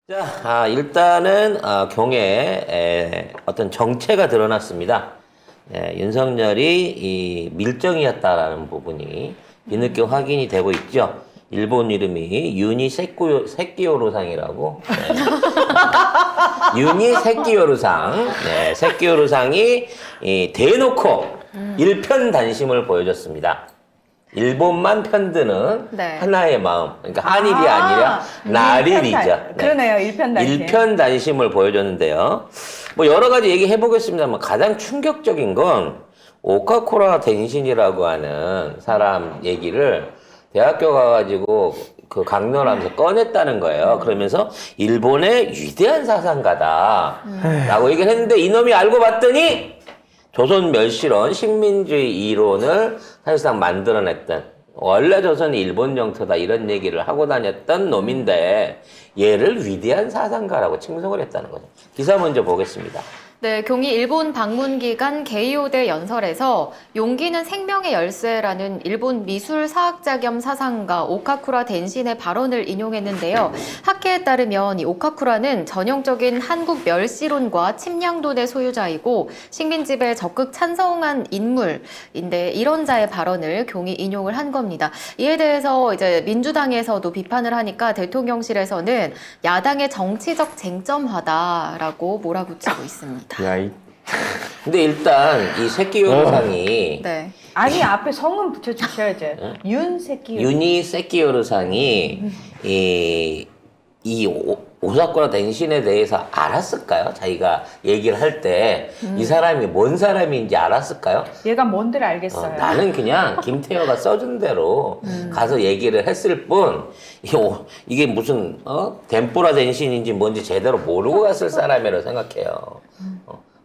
자, 일단은 경에 어떤 정체가 드러났습니다. 윤석열이 이 밀정이었다라는 부분이 뒤늦게 확인이 되고 있죠. 일본 이름이 유니 세키요루상이라고. 유니 세키요루상. 세키요루상이 대놓고 일편단심을 보여줬습니다. 일본만 편드는 하나의 마음. 그러니까 한일이 아니라 나릴이죠. 그러네요. 일편단심. 일편단심을 보여줬는데요. 뭐 여러 가지 얘기해 보겠습니다만 가장 충격적인 건 오카코라 덴신이라고 하는 사람 얘기를 대학교 가가지고 그 강론하면서 꺼냈다는 거예요. 그러면서 일본의 위대한 사상가다라고 얘기를 했는데 이놈이 알고 봤더니 조선 멸실론, 식민주의 이론을 사실상 만들어냈던 원래 조선이 일본 영토다 이런 얘기를 하고 다녔던 놈인데 얘를 위대한 사상가라고 칭송을 했다는 거죠. 기사 먼저 보겠습니다. 네, 경희 일본 방문 기간 게이오대 연설에서 용기는 생명의 열쇠라는 일본 미술사학자 겸 사상가 오카쿠라 덴신의 발언을 인용했는데요. 학회에 따르면 이 오카쿠라는 전형적인 한국 멸시론과 침략론의 소유자이고 식민지배에 적극 찬성한 인물인데 이런 자의 발언을 경희 인용을 한 겁니다. 이에 대해서 이제 민주당에서도 비판을 하니까 대통령실에서는 야당의 정치적 쟁점하다라고 몰아붙이고 있습니다. 야이. 근데 일단 이 세키요루상이 네. 아니 앞에 성은 붙여주셔야죠. 윤세키. 유니 세키요루상이 오사쿠라 덴신에 대해서 알았을까요? 자기가 얘기를 할 때 이 사람이 뭔 사람인지 알았을까요? 얘가 뭔들 알겠어요. 나는 그냥 김태효가 써준 대로 가서 얘기를 했을 뿐 이게 무슨 덴뿌라 덴신인지 뭔지 제대로 모르고 갔을 사람이라고 생각해요.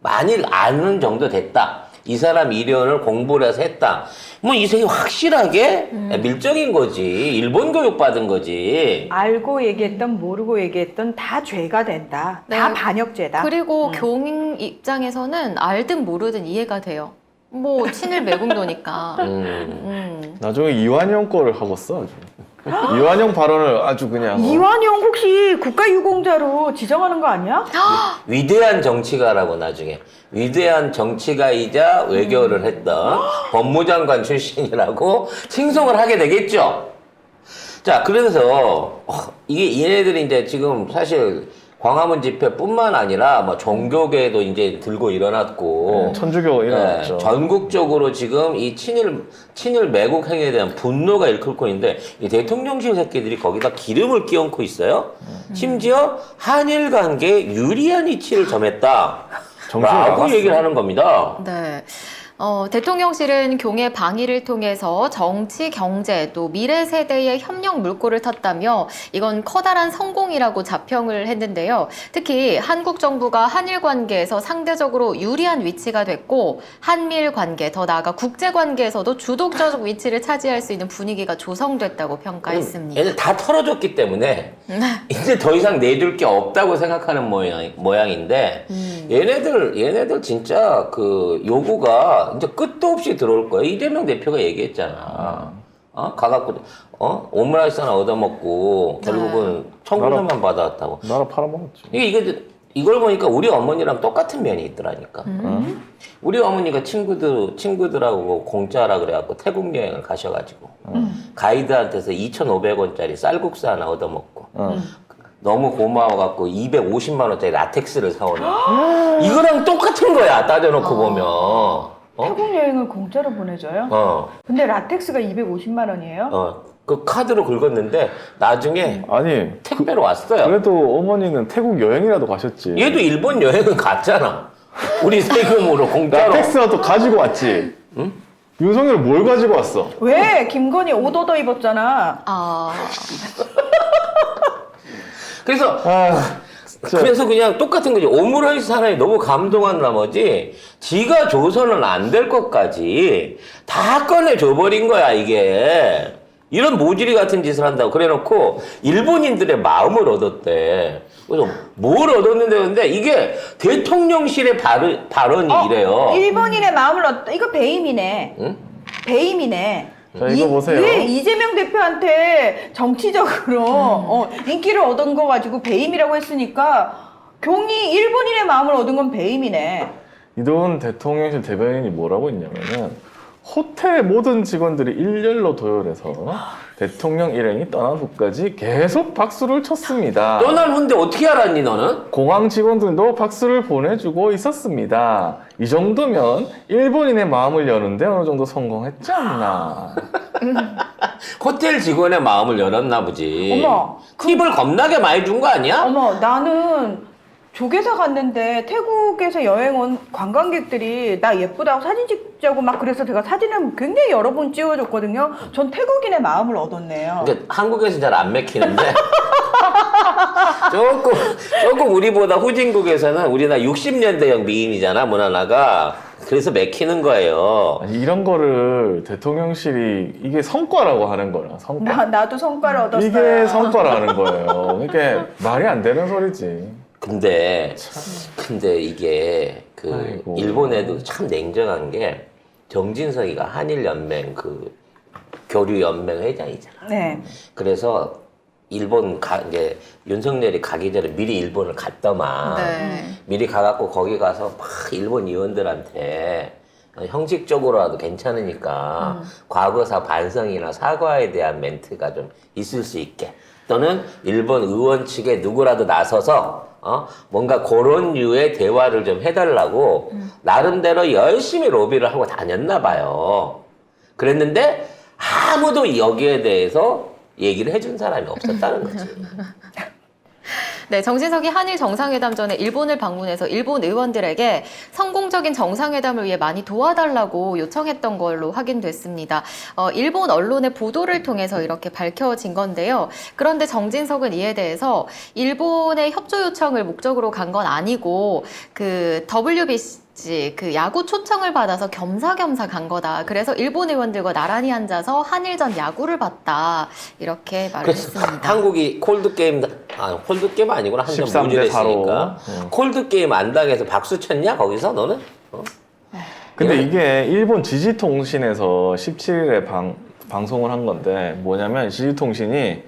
만일 아는 정도 됐다. 이 사람 이론을 공부를 해서 했다. 뭐 이 새끼 확실하게 밀정인 거지. 일본 교육 받은 거지. 알고 얘기했던 모르고 얘기했던 다 죄가 된다. 네. 다 반역죄다. 그리고 교민 입장에서는 알든 모르든 이해가 돼요. 뭐 친일 매국노니까. 나중에 이완용 거를 하고 써 아주. 이완용 발언을 아주 그냥 이완용 혹시 국가유공자로 지정하는 거 아니야? 위대한 정치가라고 나중에 위대한 정치가이자 외교를 했던 법무장관 출신이라고 칭송을 하게 되겠죠. 자, 그래서 이게 얘네들이 이제 지금 사실 광화문 집회뿐만 아니라 뭐 종교계도 이제 들고 일어났고 천주교 일어났죠. 전국적으로 지금 이 친일 매국 행위에 대한 분노가 일끓고 있는데 이 대통령실 새끼들이 거기다 기름을 끼얹고 있어요. 심지어 한일 관계에 유리한 이치를 점했다라고 얘기를 하는 겁니다. 네. 대통령실은 경의 방위를 통해서 정치, 경제, 또 미래 세대의 협력 물꼬를 탔다며 이건 커다란 성공이라고 자평을 했는데요. 특히 한국 정부가 한일 관계에서 상대적으로 유리한 위치가 됐고 한미일 관계, 더 나아가 국제 관계에서도 주도적 위치를 차지할 수 있는 분위기가 조성됐다고 평가했습니다. 얘는 다 털어줬기 때문에 이제 더 이상 내줄 게 없다고 생각하는 모양인데 얘네들 진짜 그 요구가 이제 끝도 없이 들어올 거야. 이재명 대표가 얘기했잖아. 가갖고 오므라이스 하나 얻어먹고 결국은 청구서만 받아왔다고. 나라 팔아먹었지. 이걸 보니까 우리 어머니랑 똑같은 면이 있더라니까. 우리 어머니가 친구들하고 공짜라 그래갖고 태국 여행을 가셔가지고 가이드한테서 2,500원짜리 쌀국수 하나 얻어먹고 너무 고마워갖고 250만 원짜리 라텍스를 사오는 이거랑 똑같은 거야. 따져놓고 보면. 태국 여행을 공짜로 보내줘요? 근데 라텍스가 250만 원이에요? 그 카드로 긁었는데 나중에 아니 택배로 왔어요. 그래도 어머니는 태국 여행이라도 가셨지. 얘도 일본 여행은 갔잖아. 우리 세금으로 공짜로. 라텍스라도 가지고 왔지. 응? 윤석열 뭘 가지고 왔어? 왜? 김건희 옷 얻어 입었잖아. 그래서 그냥 똑같은 거지. 오므라이스 하나에 너무 감동한 나머지 지가 줘서는 안 될 것까지 다 꺼내줘버린 거야 이게. 이런 모질이 같은 짓을 한다고 그래놓고 일본인들의 마음을 얻었대. 그래서 뭘 얻었는데 근데 이게 대통령실의 발언이 이래요. 일본인의 마음을 얻다. 이거 배임이네. 응? 배임이네. 자, 이거 보세요. 왜 이재명 대표한테 정치적으로 인기를 얻은 거 가지고 배임이라고 했으니까 경이 일본인의 마음을 얻은 건 배임이네. 이동훈 대통령실 대변인이 뭐라고 했냐면은 호텔 모든 직원들이 일렬로 도열해서 대통령 일행이 떠난 후까지 계속 박수를 쳤습니다. 떠난 후인데 어떻게 알았니 너는? 공항 직원들도 박수를 보내주고 있었습니다. 이 정도면 일본인의 마음을 여는데 어느 정도 성공했지 않나. 호텔 직원의 마음을 열었나 보지. 어머, 팁을 겁나게 많이 준 거 아니야? 어머, 나는 조개사 갔는데 태국에서 여행 온 관광객들이 나 예쁘다고 사진 찍자고 막 그래서 제가 사진을 굉장히 여러 번 찍어줬거든요. 전 태국인의 마음을 얻었네요. 근데 한국에서 잘 안 맥히는데 조금 우리보다 후진국에서는 우리나라 60년대형 미인이잖아 문화나가. 그래서 맥히는 거예요. 아니, 이런 거를 대통령실이 이게 성과라고 하는 거야. 성과. 나도 성과를 얻었어요. 이게 성과라는 거예요. 이게 말이 안 되는 소리지. 근데 이게 그 아이고. 일본에도 참 냉정한 게 정진석이가 한일연맹 그 교류연맹 회장이잖아. 네. 그래서 일본 이제 윤석열이 가기 전에 미리 일본을 갔더만. 네. 미리 가갖고 거기 가서 막 일본 의원들한테 형식적으로라도 괜찮으니까 과거사 반성이나 사과에 대한 멘트가 좀 있을 수 있게 또는 일본 의원 측에 누구라도 나서서 뭔가 그런 류의 대화를 좀 해달라고 나름대로 열심히 로비를 하고 다녔나 봐요. 그랬는데 아무도 여기에 대해서 얘기를 해준 사람이 없었다는 거지. 네, 정진석이 한일 정상회담 전에 일본을 방문해서 일본 의원들에게 성공적인 정상회담을 위해 많이 도와달라고 요청했던 걸로 확인됐습니다. 일본 언론의 보도를 통해서 이렇게 밝혀진 건데요. 그런데 정진석은 이에 대해서 일본의 협조 요청을 목적으로 간 건 아니고 그 WBC 그 야구 초청을 받아서 겸사겸사 간 거다. 그래서 일본 의원들과 나란히 앉아서 한일전 야구를 봤다. 이렇게 말을 그래서 했습니다. 한국이 콜드게임 아니구나. 한점 13대 무주됐으니까. 4로. 콜드게임 안 당해서 박수 쳤냐? 거기서 너는? 근데 이게 일본 지지통신에서 17일에 방송을 한 건데 뭐냐면 지지통신이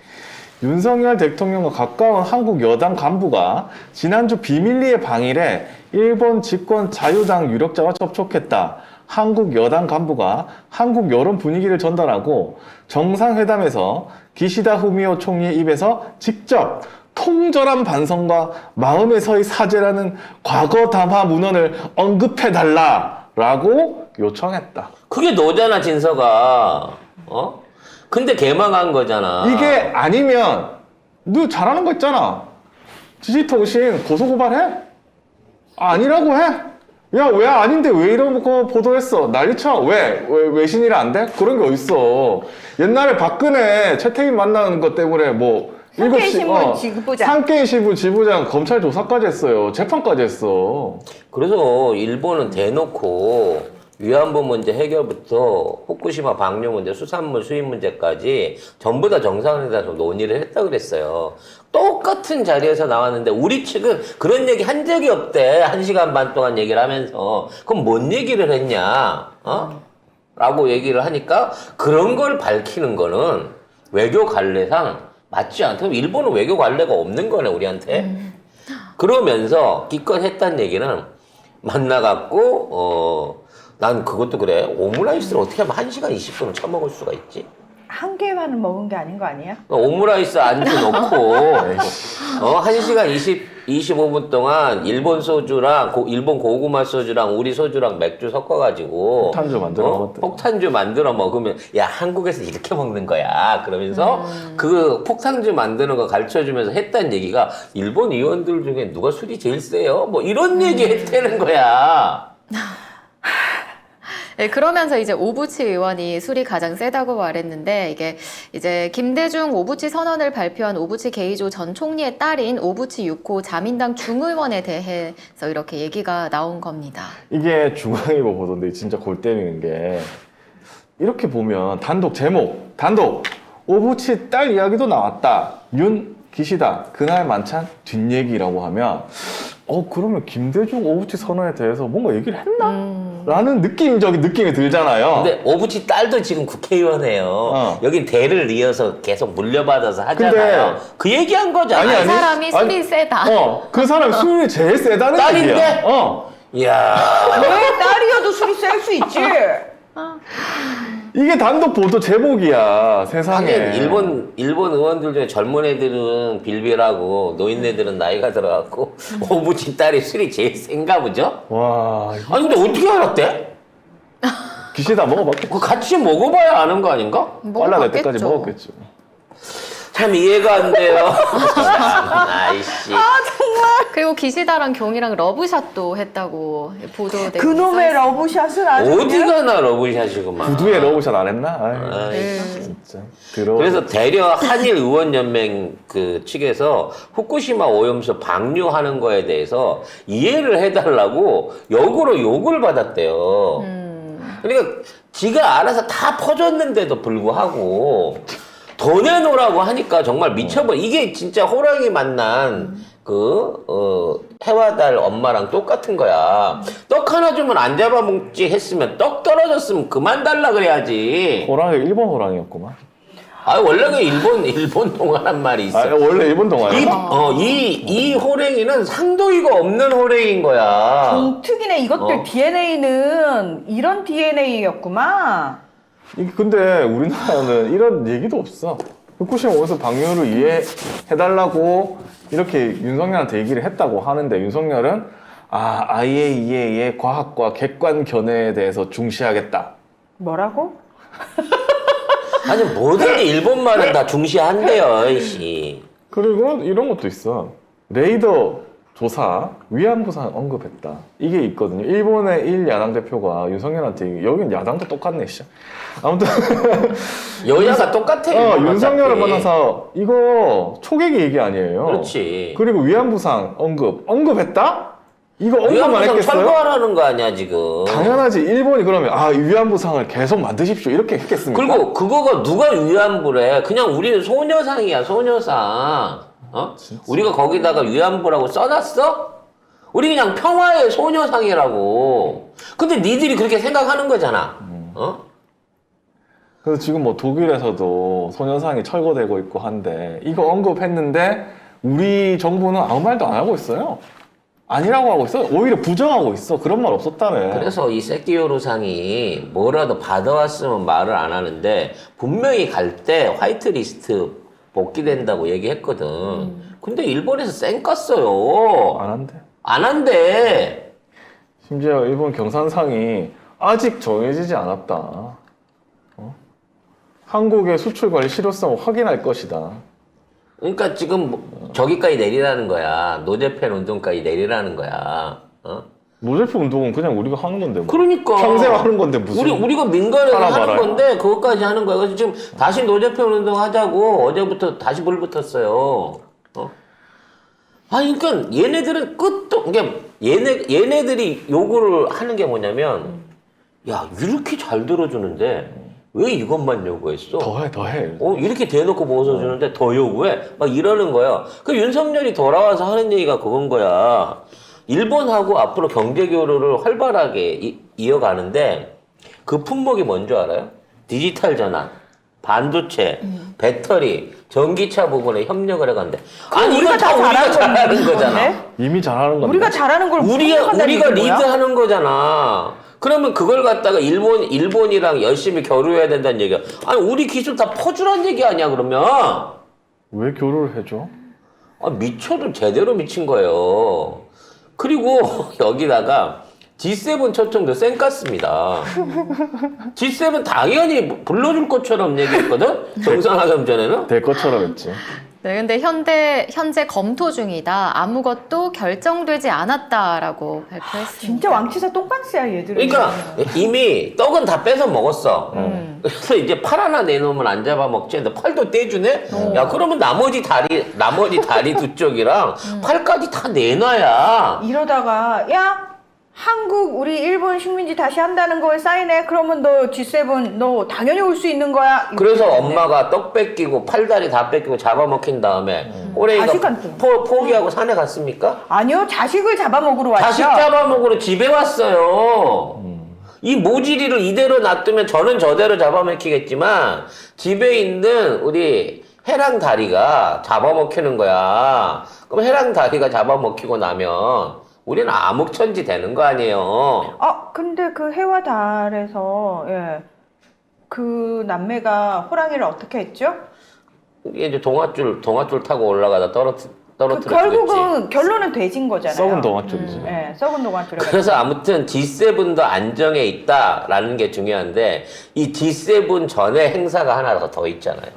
윤석열 대통령과 가까운 한국 여당 간부가 지난주 비밀리에 방일에 일본 집권 자유당 유력자와 접촉했다. 한국 여당 간부가 한국 여론 분위기를 전달하고 정상회담에서 기시다 후미오 총리의 입에서 직접 통절한 반성과 마음에서의 사죄라는 과거 담화 문헌을 언급해달라라고 요청했다. 그게 너잖아, 진서가. 근데 개망한 거잖아. 이게 아니면 너 잘하는 거 있잖아. 지지통신 고소고발해? 아니라고 해? 야, 왜 아닌데 왜 이런 거 보도했어? 난리쳐. 왜 외신이라 안 돼? 그런 게 어딨어. 옛날에 박근혜 최태민 만나는 것 때문에 뭐 상케이 신문 지부장. 상케이 신문 지부장 검찰 조사까지 했어요. 재판까지 했어. 그래서 일본은 대놓고 위안부 문제 해결부터 후쿠시마 방류 문제, 수산물 수입 문제까지 전부 다 정상회담에서 논의를 했다 그랬어요. 똑같은 자리에서 나왔는데 우리 측은 그런 얘기 한 적이 없대. 1시간 반 동안 얘기를 하면서. 그럼 뭔 얘기를 했냐? 라고 얘기를 하니까 그런 걸 밝히는 거는 외교 관례상 맞지 않다. 일본은 외교 관례가 없는 거네, 우리한테. 그러면서 기껏 했다는 얘기는 만나갖고, 난 그것도 그래. 오므라이스를 어떻게 하면 1시간 20분을 처먹을 수가 있지? 한 개만은 먹은 게 아닌 거 아니야? 오므라이스 안주 넣고, 1시간 25분 동안 일본 소주랑, 일본 고구마 소주랑 우리 소주랑 맥주 섞어가지고. 폭탄주 만들어 먹었대. 폭탄주 만들어 먹으면, 야, 한국에서 이렇게 먹는 거야. 그러면서 그 폭탄주 만드는 거 가르쳐 주면서 했다는 얘기가 일본 의원들 중에 누가 술이 제일 세요? 뭐 이런 얘기 했다는 거야. 네, 그러면서 이제 오부치 의원이 술이 가장 세다고 말했는데 이게 이제 김대중 오부치 선언을 발표한 오부치 게이조 전 총리의 딸인 오부치 유코 자민당 중의원에 대해서 이렇게 얘기가 나온 겁니다. 이게 중앙일보 보도인데 진짜 골 때리는 게 이렇게 보면 단독 오부치 딸 이야기도 나왔다. 기시다 그날 만찬 뒷얘기라고 하면 그러면 김대중 오부치 선언에 대해서 뭔가 얘기를 했나? 라는 느낌이 들잖아요. 근데 오부치 딸도 지금 국회의원이에요. 여긴 대를 이어서 계속 물려받아서 하잖아요. 근데- 그 얘기한 거잖아요. 그 사람이 술이 세다. 그 사람이 술이 제일 세다는 딸인데? 얘기야. 이야. 왜 딸이어도 술이 셀 수 있지? 이게 단독 보도 제목이야, 세상에. 하긴 일본 의원들 중에 젊은 애들은 빌빌하고 노인네들은 나이가 들어갔고 오부치 딸이 술이 제일 센가 보죠? 와, 아니 근데 어떻게 알았대? 기시다 먹어봤겠지. 그 같이 먹어봐야 아는 거 아닌가? 빨라낼 때까지 먹어봤겠죠. 먹었겠죠. 참 이해가 안 돼요. 아이씨. 그리고 기시다랑 경이랑 러브샷도 했다고 보도되고 그놈의 있어요. 러브샷을 아주 어디 그냥 가나 러브샷이구만. 구두에 러브샷 안 했나? 아이, 아이, 진짜. 더러워. 그래서 대려 한일 의원연맹 그 측에서 후쿠시마 오염수 방류하는 거에 대해서 이해를 해달라고 역으로 욕을 받았대요. 그러니까 지가 알아서 다 퍼줬는데도 불구하고 더 내놓으라고 하니까 정말 미쳐버려. 이게 진짜 호랑이 만난 해와달 엄마랑 똑같은 거야. 떡 하나 주면 안 잡아먹지 했으면 떡 떨어졌으면 그만 달라 그래야지. 호랑이 일본 호랑이였구만. 아 원래 그 일본 동화란 말이 있어. 원래 일본 동화야. 이 호랭이는 상도이가 없는 호랭이인 거야. 동특이네. 이것들 DNA는 이런 DNA였구만. 근데 우리나라는 이런 얘기도 없어. 후쿠시마 오염수 방류를 이해해달라고 이렇게 윤석열한테 얘기를 했다고 하는데 윤석열은 IAEA의 과학과 객관 견해에 대해서 중시하겠다. 뭐라고? 아니 뭐든지 일본 말은 다 중시한대요, 이씨. 그리고 이런 것도 있어. 레이더 조사 위안부상 언급했다. 이게 있거든요. 일본의 1야당 대표가 윤석열한테 여긴 야당도 똑같네, 씨. 아무튼 여야가 똑같아. 윤석열을 어차피. 만나서 이거 초계기 얘기 아니에요. 그렇지. 그리고 위안부상 언급했다? 이거 언급만 위안부상 했겠어요? 철거하라는 거 아니야 지금. 당연하지. 일본이 그러면 이 위안부상을 계속 만드십시오 이렇게 했겠습니까? 그리고 그거가 누가 위안부래? 그냥 우리는 소녀상이야, 소녀상. 우리가 거기다가 위안부라고 써놨어? 우리 그냥 평화의 소녀상이라고. 근데 니들이 그렇게 생각하는 거잖아. 그래서 지금 뭐 독일에서도 소녀상이 철거되고 있고 한데 이거 언급했는데 우리 정부는 아무 말도 안 하고 있어요. 아니라고 하고 있어. 오히려 부정하고 있어. 그런 말 없었다며. 그래서 이 세키요루상이 뭐라도 받아왔으면 말을 안 하는데 분명히 갈 때 화이트리스트 복귀된다고 얘기했거든. 근데 일본에서 쌩 깠어요. 안 한대. 안 한대. 심지어 일본 경산상이 아직 정해지지 않았다. 한국의 수출 관리 실효성을 확인할 것이다. 그러니까 지금 저기까지 내리라는 거야. 노제팬 운동까지 내리라는 거야. 노제프 운동은 그냥 우리가 하는 건데 뭐. 그러니까 평생 하는 건데 무슨 우리가 민간에서 하나 하는 말아요. 건데 그것까지 하는 거야. 그래서 지금 다시 노제팬 운동 하자고 어제부터 다시 불 붙었어요. 그러니까 얘네들은 끝도 그러니까 얘네들이 요구를 하는 게 뭐냐면 야 이렇게 잘 들어주는데 왜 이것만 요구했어? 더해. 이렇게 대놓고 보여주는데 더 요구해? 막 이러는 거야. 그 윤석열이 돌아와서 하는 얘기가 그건 거야. 일본하고 앞으로 경제 교류를 활발하게 이어가는데 그 품목이 뭔지 알아요? 디지털 전환, 반도체, 배터리, 전기차 부분에 협력을 해간대. 아니 이거 다 우리가 잘하는 거잖아. 이미 잘하는 건데. 우리가 잘하는 걸 우리가 얘기인 거야? 리드하는 거잖아. 그러면 그걸 갖다가 일본이랑 열심히 교류해야 된다는 얘기야. 아니 우리 기술 다 퍼주란 얘기 아니야 그러면? 왜 교류를 해줘? 미쳐도 제대로 미친 거예요. 그리고 여기다가 G7 초청도 쌩 깠습니다. G7 당연히 불러줄 것처럼 얘기했거든? 정상화점 전에는? 될 것처럼 했지. 네, 근데 현재 검토 중이다. 아무것도 결정되지 않았다라고 발표했습니다. 진짜 왕치사 똥간스야 얘들은. 그러니까 이미 떡은 다 뺏어 먹었어. 그래서 이제 팔 하나 내놓으면 안 잡아먹지. 근데 팔도 떼주네? 야, 그러면 나머지 다리 두 쪽이랑 팔까지 다 내놔야. 이러다가 야 한국 우리 일본 식민지 다시 한다는 거에 사인해. 그러면 너 G7 너 당연히 올 수 있는 거야. 그래서 이렇게 됐네. 엄마가 떡 뺏기고 팔다리 다 뺏기고 잡아먹힌 다음에 꼬레이가 자식한테. 포기하고 산에 갔습니까? 아니요, 자식을 잡아먹으러 왔죠. 자식 잡아먹으러 집에 왔어요. 이 모질이를 이대로 놔두면 저는 저대로 잡아먹히겠지만 집에 있는 우리 해랑 다리가 잡아먹히는 거야. 그럼 해랑 다리가 잡아먹히고 나면 우리는 암흑천지 되는 거 아니에요. 근데 그 해와 달에서 예. 그 남매가 호랑이를 어떻게 했죠? 이게 이제 동아줄 타고 올라가다 떨어뜨렸지. 결국은 결론은 돼진 거잖아요. 썩은 동아줄이지. 예, 썩은 동아줄. 그래서 아무튼 G7도 안정해 있다라는 게 중요한데 이 G7 전에 행사가 하나 더 있잖아요.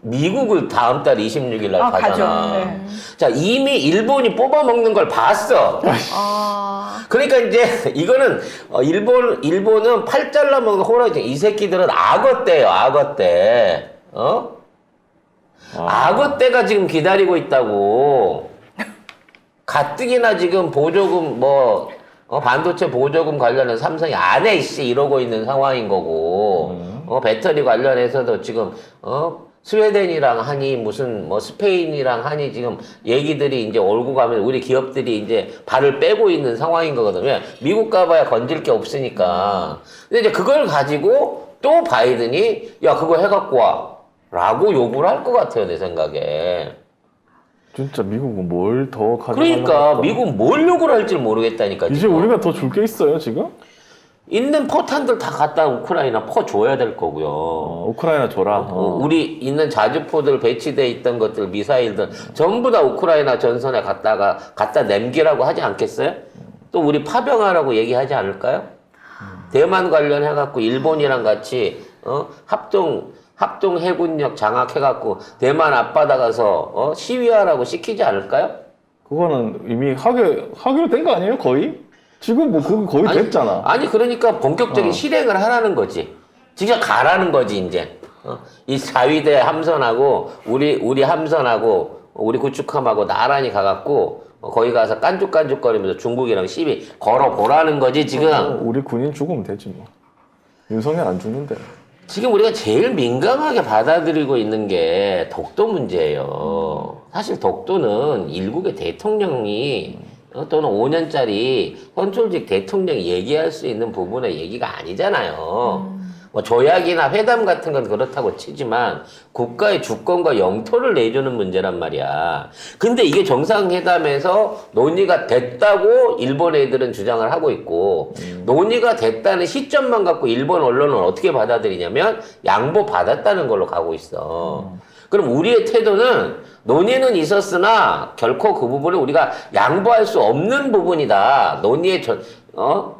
미국을 다음 달 26일 날 가잖아. 가죠. 네. 자, 이미 일본이 뽑아먹는 걸 봤어. 그러니까 이제 이거는 일본은 팔 잘라먹는 호랑이. 이 새끼들은 악어떼예요, 악어떼. 악어떼가 지금 기다리고 있다고. 가뜩이나 지금 보조금 반도체 보조금 관련해서 삼성이 안 해, 씨, 이러고 있는 상황인 거고. 배터리 관련해서도 지금, 스웨덴이랑 하니, 무슨, 스페인이랑 하니, 지금 얘기들이 이제 올고 가면 우리 기업들이 이제 발을 빼고 있는 상황인 거거든요. 미국 가봐야 건질 게 없으니까. 근데 이제 그걸 가지고 또 바이든이, 야, 그거 해갖고 와. 라고 요구를 할 것 같아요, 내 생각에. 진짜 미국은 뭘 더 가져가려고 그러니까 할까? 미국 뭘 요구를 할지 모르겠다니까. 이제 지금. 우리가 더 줄 게 있어요 지금? 있는 포탄들 다 갖다 우크라이나 줘야 될 거고요. 우크라이나 줘라. 우리 있는 자주포들 배치돼 있던 것들, 미사일들 전부 다 우크라이나 전선에 갖다 남기라고 하지 않겠어요? 또 우리 파병하라고 얘기하지 않을까요? 대만 관련해갖고 일본이랑 같이 합동 해군력 장악해갖고 대만 앞바다 가서 시위하라고 시키지 않을까요? 그거는 이미 하기로 된 거 아니에요 거의? 지금 뭐 그거 거의 됐잖아. 아니 그러니까 본격적인 실행을 하라는 거지. 직접 가라는 거지 이제. 이 자위대 함선하고 우리 함선하고 우리 구축함하고 나란히 가갖고 거기 가서 깐죽깐죽거리면서 중국이랑 시비 걸어보라는 거지 지금. 우리 군인 죽으면 되지 뭐. 윤석열 안 죽는데. 지금 우리가 제일 민감하게 받아들이고 있는 게 독도 문제예요. 사실 독도는 일국의 대통령이 또는 5년짜리 선출직 대통령이 얘기할 수 있는 부분의 얘기가 아니잖아요. 뭐 조약이나 회담 같은 건 그렇다고 치지만 국가의 주권과 영토를 내주는 문제란 말이야. 근데 이게 정상회담에서 논의가 됐다고 일본 애들은 주장을 하고 있고 논의가 됐다는 시점만 갖고 일본 언론은 어떻게 받아들이냐면 양보받았다는 걸로 가고 있어. 그럼 우리의 태도는 논의는 있었으나 결코 그 부분을 우리가 양보할 수 없는 부분이다. 논의의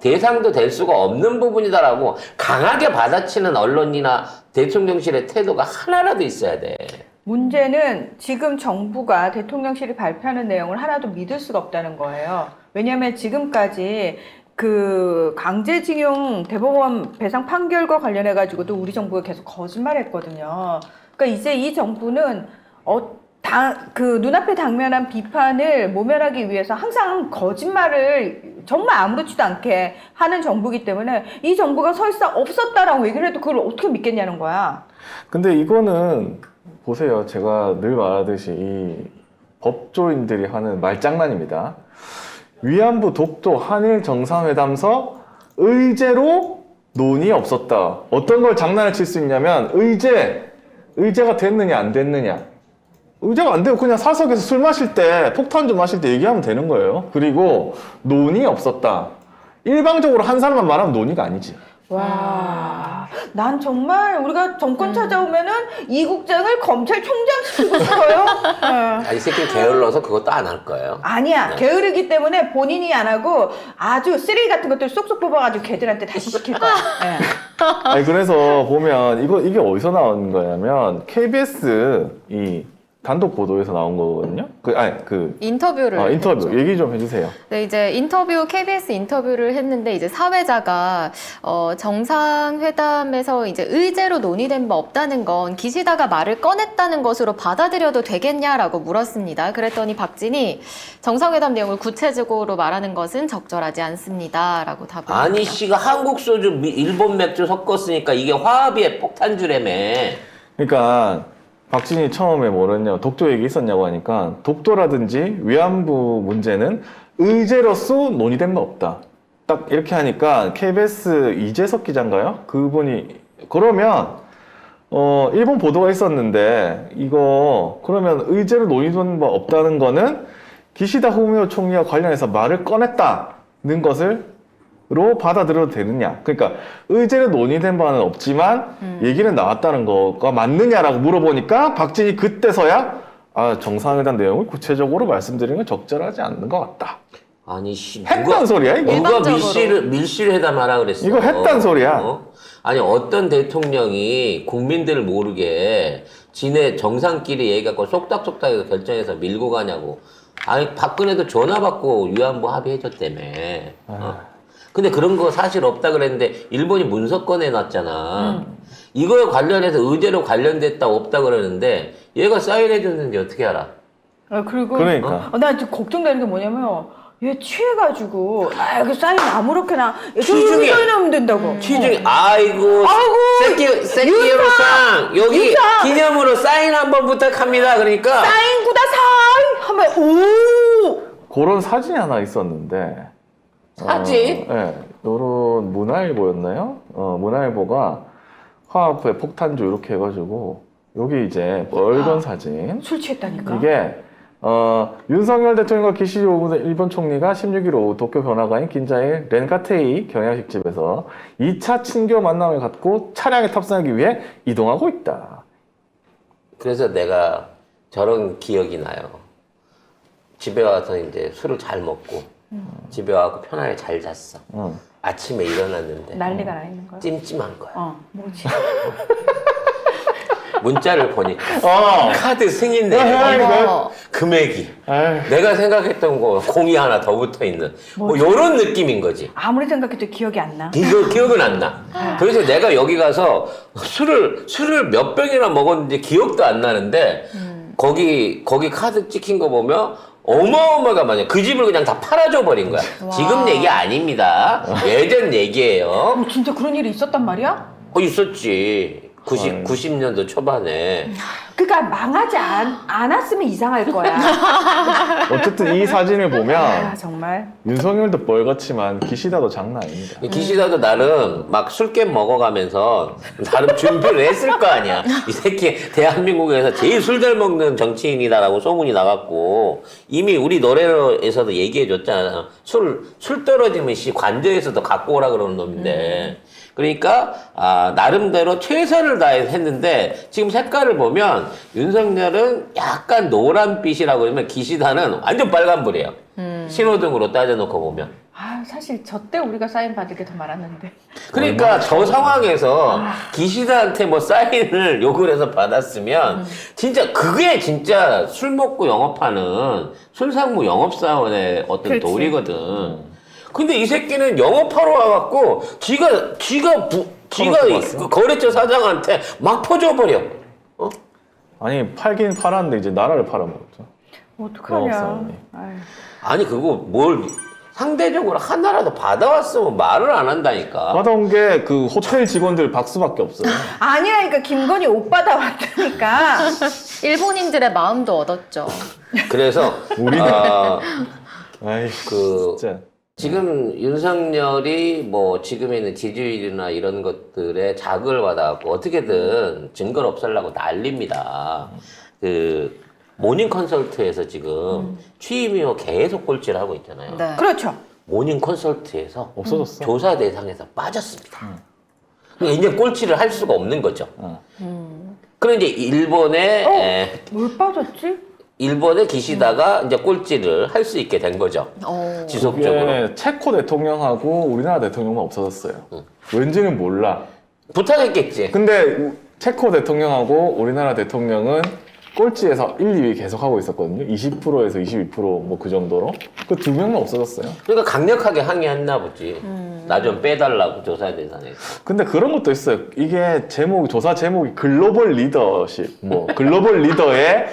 대상도 될 수가 없는 부분이다라고 강하게 받아치는 언론이나 대통령실의 태도가 하나라도 있어야 돼. 문제는 지금 정부가 대통령실이 발표하는 내용을 하나도 믿을 수가 없다는 거예요. 왜냐하면 지금까지 그 강제징용 대법원 배상 판결과 관련해 가지고도 우리 정부가 계속 거짓말했거든요. 그러니까 이제 이 정부는 그 눈앞에 당면한 비판을 모면하기 위해서 항상 거짓말을 정말 아무렇지도 않게 하는 정부이기 때문에 이 정부가 설사 없었다라고 얘기를 해도 그걸 어떻게 믿겠냐는 거야. 근데 이거는 보세요. 제가 늘 말하듯이 이 법조인들이 하는 말장난입니다. 위안부 독도 한일 정상회담서 의제로 논의 없었다. 어떤 걸 장난을 칠 수 있냐면 의제가 됐느냐 안 됐느냐. 의제가 안 되고 그냥 사석에서 술 마실 때 폭탄 좀 마실 때 얘기하면 되는 거예요. 그리고 논의 없었다. 일방적으로 한 사람만 말하면 논의가 아니지. 와, 난 정말 우리가 정권 찾아오면은 이 국장을 검찰총장 시키고 싶어요. 이 새끼 게을러서 그것도 안 할 거예요. 아니야, 게으르기 때문에 본인이 안 하고 아주 쓰레기 같은 것들 쏙쏙 뽑아가지고 걔들한테 다시 시킬 거야. 네. 아니 그래서 보면 이게 어디서 나오는 거냐면 KBS 이 단독 보도에서 나온 거거든요. 인터뷰를 인터뷰 했죠. 얘기 좀 해주세요. 네, 이제 KBS 인터뷰를 했는데 이제 사회자가 정상회담에서 이제 의제로 논의된 바 없다는 건 기시다가 말을 꺼냈다는 것으로 받아들여도 되겠냐라고 물었습니다. 그랬더니 박진이 정상회담 내용을 구체적으로 말하는 것은 적절하지 않습니다라고 답을 아니 합니다. 씨가 한국 소주, 일본 맥주 섞었으니까 이게 화합의 폭탄주라며. 그러니까 박진이 처음에 뭐랬냐 독도 얘기 있었냐고 하니까 독도라든지 위안부 문제는 의제로서 논의된 바 없다. 딱 이렇게 하니까 KBS 이재석 기자인가요? 그분이 그러면 일본 보도가 있었는데 이거 그러면 의제로 논의된 바 없다는 거는 기시다 후미오 총리와 관련해서 말을 꺼냈다는 것을 로 받아들여도 되느냐. 그러니까 의제로 논의된 바는 없지만 얘기는 나왔다는 거가 맞느냐라고 물어보니까 박진이 그때서야 정상회담 내용을 구체적으로 말씀드리는 건 적절하지 않는 것 같다. 아니 씨 했단 소리야 이거. 누가 일방적으로. 밀실회담 하라 그랬어. 이거 했단 소리야. 아니 어떤 대통령이 국민들을 모르게 지네 정상끼리 얘기하고 쏙닥쏙닥해서 결정해서 밀고 가냐고. 아니 박근혜도 전화 받고 위안부 합의해줬다며. 근데 그런 거 사실 없다 그랬는데 일본이 문서 꺼내놨잖아. 이거에 관련해서 의제로 관련됐다 없다 그러는데 얘가 사인해줬는데 어떻게 알아? 그리고 그러니까. 나 지금 걱정되는 게 뭐냐면 얘 취해가지고 그 사인 아무렇게나 취중이야. 사인하면 된다고. 취중이 아이고 세키로상 여기 유사! 기념으로 사인 한번 부탁합니다. 그러니까 사인 구다사이 하면 오. 그런 사진이 하나 있었는데 사진? 네, 요런 문화일보였나요? 문화일보가 화합의 폭탄주 이렇게 해가지고 여기 이제 빨간 사진 술 취했다니까. 이게 윤석열 대통령과 기시다 일본 총리가 16일 오후 도쿄 번화가인 긴자의 렌카테이 경양식집에서 2차 친교 만남을 갖고 차량에 탑승하기 위해 이동하고 있다. 그래서 내가 저런 기억이 나요. 집에 와서 이제 술을 잘 먹고 집에 와서 편하게 잘 잤어. 아침에 일어났는데 난리가 나 있는 거야. 찜찜한 거야. 뭐지? 문자를 보니까 카드 승인 네. 내역 금액이 에이. 내가 생각했던 거 공이 하나 더 붙어 있는 뭐 이런 느낌인 거지. 아무리 생각해도 기억이 안 나. 기억은 안 나. 그래서 내가 여기 가서 술을 몇 병이나 먹었는지 기억도 안 나는데 거기 카드 찍힌 거 보면 어마어마가 많아요. 그 집을 그냥 다 팔아줘 버린 거야. 와. 지금 얘기 아닙니다. 예전 얘기예요. 진짜 그런 일이 있었단 말이야? 있었지. 90년도 초반에. 그러니까 망하지 않았으면 이상할 거야. 어쨌든 이 사진을 보면 정말. 윤석열도 뻘겋지만 기시다도 장난 아닙니다. 기시다도 나름 막 술깨 먹어가면서 나름 준비를 했을 거 아니야. 이 새끼 대한민국에서 제일 술 잘 먹는 정치인이다라고 소문이 나갔고 이미 우리 노래에서도 얘기해줬잖아. 술 떨어지면 관저에서도 갖고 오라 그러는 놈인데. 그러니까 나름대로 최선을 다했는데 지금 색깔을 보면 윤석열은 약간 노란빛이라고 그러면 기시다는 완전 빨간불이에요. 신호등으로 따져놓고 보면. 사실 저 때 우리가 사인 받을 게 더 많았는데. 그러니까 저 상황에서 기시다한테 뭐 사인을 요구를 해서 받았으면 진짜 그게 진짜 술 먹고 영업하는 술상무 영업사원의 어떤 그렇지. 도리거든. 근데 이 새끼는 영업하러 와갖고 지가 그 거래처 사장한테 막 퍼줘버려. 아니 팔긴 팔았는데 이제 나라를 팔아먹었죠. 어떡하냐. 영업사원이. 아니 그거 뭘 상대적으로 하나라도 받아왔으면 말을 안 한다니까. 받아온 게 그 호텔 직원들 박수밖에 없어요. 아니야, 그러니까 김건희 오빠 다 왔다니까. 일본인들의 마음도 얻었죠. 그래서 아이 그 진짜. 지금 윤석열이 뭐 지금에 있는 지지율이나 이런 것들에 자극을 받아갖고 어떻게든 증거를 없애려고 난립니다. 그 모닝 컨설트에서 지금 취임 이후 계속 꼴찌를 하고 있잖아요. 네. 그렇죠. 모닝 컨설트에서 없어졌어. 조사 대상에서 빠졌습니다. 그러니까 이제 꼴찌를 할 수가 없는 거죠. 그럼 이제 뭘 빠졌지? 일본의 기시다가 이제 꼴찌를 할 수 있게 된 거죠. 지속적으로. 이게 체코 대통령하고 우리나라 대통령만 없어졌어요. 왠지는 몰라. 부탁했겠지. 근데 체코 대통령하고 우리나라 대통령은 꼴찌에서 1, 2위 계속 하고 있었거든요. 20%에서 22% 뭐 그 정도로. 그 두 명만 없어졌어요. 그러니까 강력하게 항의했나 보지. 나 좀 빼달라고 조사 대상에서. 근데 그런 것도 있어요. 이게 조사 제목이 글로벌 리더십, 뭐 글로벌 리더의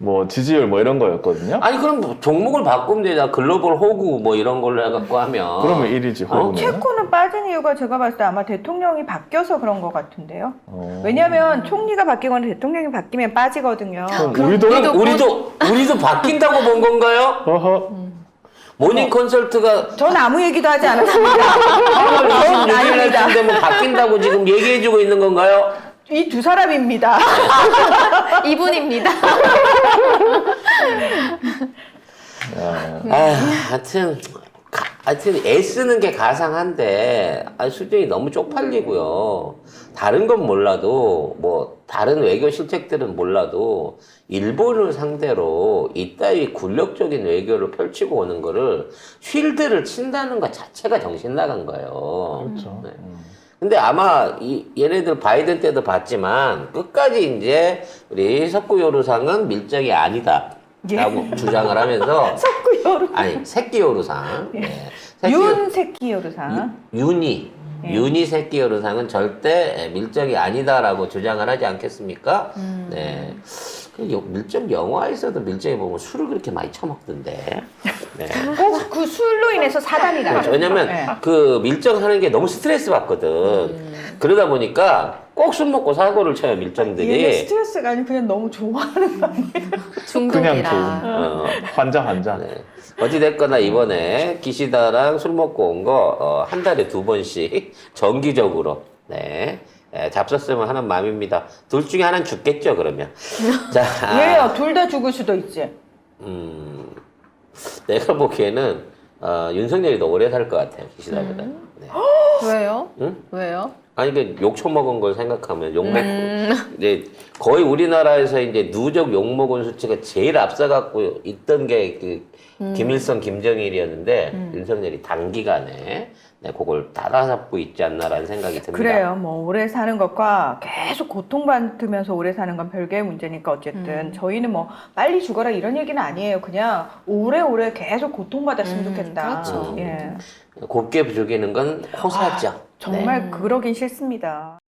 뭐 지지율 뭐 이런 거였거든요. 아니 그럼 뭐 종목을 바꾸면 되잖아. 글로벌 호구 뭐 이런 걸로 해갖고 하면. 그러면 1위지, 호구는. 체코는 빠진 이유가 제가 봤을 때 아마 대통령이 바뀌어서 그런 것 같은데요. 왜냐면 총리가 바뀌거나 대통령이 바뀌면 빠지거든요. 그럼 우리도 바뀐다고 본 건가요? 어허. 모닝 컨설트가 전 아무 얘기도 하지 않았습니다. 8월 그건 26일 아닙니다. 날 되면 바뀐다고 지금 얘기해주고 있는 건가요? 이 두 사람입니다. 이분입니다. 하여튼 애쓰는 게 가상한데 수준이 너무 쪽팔리고요. 다른 건 몰라도 뭐 다른 외교 실책들은 몰라도 일본을 상대로 이따위 굴욕적인 외교를 펼치고 오는 거를 쉴드를 친다는 것 자체가 정신 나간 거예요. 그렇죠. 네. 근데 아마 얘네들 바이든 때도 봤지만 끝까지 이제 우리 석구 요루상은 밀정이 아니다. 라고 주장을 하면서 석구 요루. 아니 새끼 요루상 윤 새끼 요루상. 윤희 새끼 요루상은 절대 밀정이 아니다라고 주장을 하지 않겠습니까? 네. 밀정 영화에서도 밀정이 보면 술을 그렇게 많이 처먹던데. 네. 꼭 그 술로 인해서 사단이 나요. 그렇죠. 왜냐면 네. 그 밀정하는 게 너무 스트레스 받거든. 그러다 보니까 꼭 술 먹고 사고를 쳐요 얘는 밀정들이. 스트레스가 아니고 그냥 너무 좋아하는 거 아니에요? 중독이라. 환자. 네. 어찌됐거나 이번에 기시다랑 술 먹고 온 거 한 달에 2번씩 정기적으로 잡섰으면 하는 마음입니다. 둘 중에 하나는 죽겠죠 그러면. 자, 왜요? 둘 다 죽을 수도 있지. 내가 보기에는 윤석열이 더 오래 살 것 같아요 기시다보다. 네. 왜요? 응? 왜요? 아니 욕 처먹은 걸 생각하면 이제 거의 우리나라에서 이제 누적 욕 먹은 수치가 제일 앞서갖고 있던 게 김일성, 김정일이었는데 윤석열이 단기간에 그걸 따라잡고 있지 않나라는 생각이 듭니다. 그래요. 뭐 오래 사는 것과 계속 고통받으면서 오래 사는 건 별개의 문제니까 어쨌든 저희는 뭐 빨리 죽어라 이런 얘기는 아니에요. 그냥 오래오래 계속 고통받았으면 좋겠다. 그렇죠. 예. 곱게 죽이는 건 호사죠. 정말 그러긴 싫습니다.